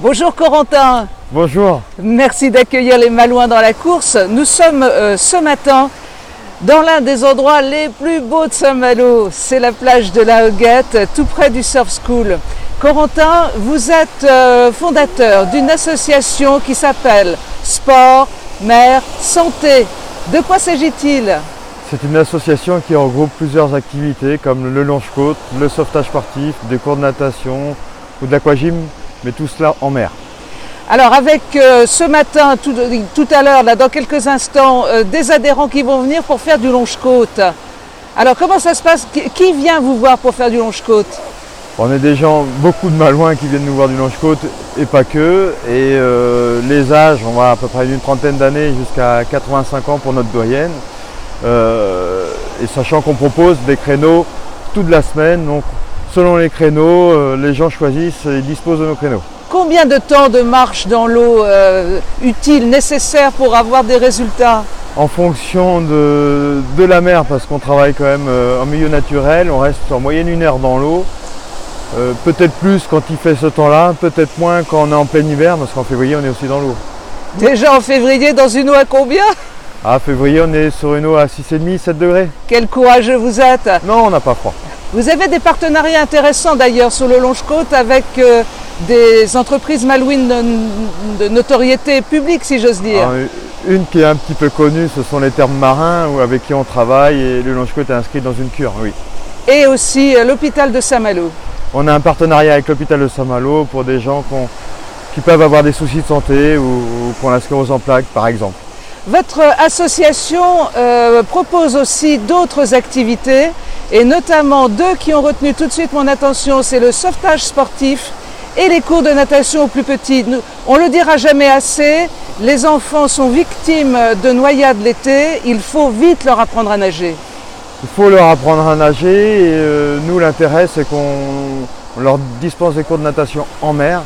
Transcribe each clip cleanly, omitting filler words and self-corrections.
Bonjour Corentin. Bonjour. Merci d'accueillir les Malouins dans la course. Nous sommes ce matin dans l'un des endroits les plus beaux de Saint-Malo. C'est la plage de la Hoguette, tout près du Surf School. Corentin, vous êtes fondateur d'une association qui s'appelle Sport, Mer, Santé. De quoi s'agit-il ? C'est une association qui regroupe plusieurs activités comme le longe-côte, le sauvetage sportif, des cours de natation ou de l'aquagym, mais tout cela en mer. Alors avec ce matin, tout à l'heure, là, dans quelques instants, des adhérents qui vont venir pour faire du longe-côte. Alors comment ça se passe ? Qui vient vous voir pour faire du longe-côte ? On est des gens, beaucoup de Malouins qui viennent nous voir du longe-côte et pas que. Et les âges, on va à peu près d'une trentaine d'années jusqu'à 85 ans pour notre doyenne. Et sachant qu'on propose des créneaux toute la semaine, donc selon les créneaux, les gens choisissent et disposent de nos créneaux. Combien de temps de marche dans l'eau utile, nécessaire pour avoir des résultats ? En fonction de la mer, parce qu'on travaille quand même en milieu naturel, on reste en moyenne 1 heure dans l'eau. Peut-être plus quand il fait ce temps-là, peut-être moins quand on est en plein hiver, parce qu'en février on est aussi dans l'eau. Déjà en février, dans une eau à combien ? Ah, février on est sur une eau à 6,5, 7 degrés. Quel courageux vous êtes ! Non, on n'a pas froid. Vous avez des partenariats intéressants d'ailleurs sur le longe-côte avec des entreprises malouines de notoriété publique, si j'ose dire. Alors, une qui est un petit peu connue, ce sont les thermes marins avec qui on travaille et le longe-côte est inscrit dans une cure, oui. Et aussi l'hôpital de Saint-Malo. On a un partenariat avec l'hôpital de Saint-Malo pour des gens qui peuvent avoir des soucis de santé ou qui ont la sclérose en plaques, par exemple. Votre association propose aussi d'autres activités et notamment deux qui ont retenu tout de suite mon attention, c'est le sauvetage sportif et les cours de natation aux plus petits. On le dira jamais assez, les enfants sont victimes de noyades l'été, il faut vite leur apprendre à nager. Il faut leur apprendre à nager et nous l'intérêt c'est qu'on leur dispense des cours de natation en mer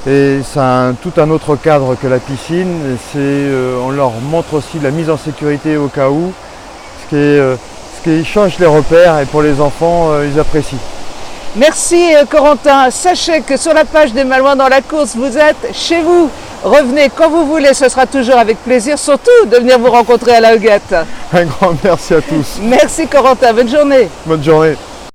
et c'est tout un autre cadre que la piscine. On leur montre aussi la mise en sécurité au cas où, ce qui change les repères et pour les enfants ils apprécient. Merci Corentin, sachez que sur la page des Malouins dans la course vous êtes chez vous. Revenez quand vous voulez, ce sera toujours avec plaisir, surtout de venir vous rencontrer à la Hoguette. Un grand merci à tous. Merci Corentin, bonne journée. Bonne journée.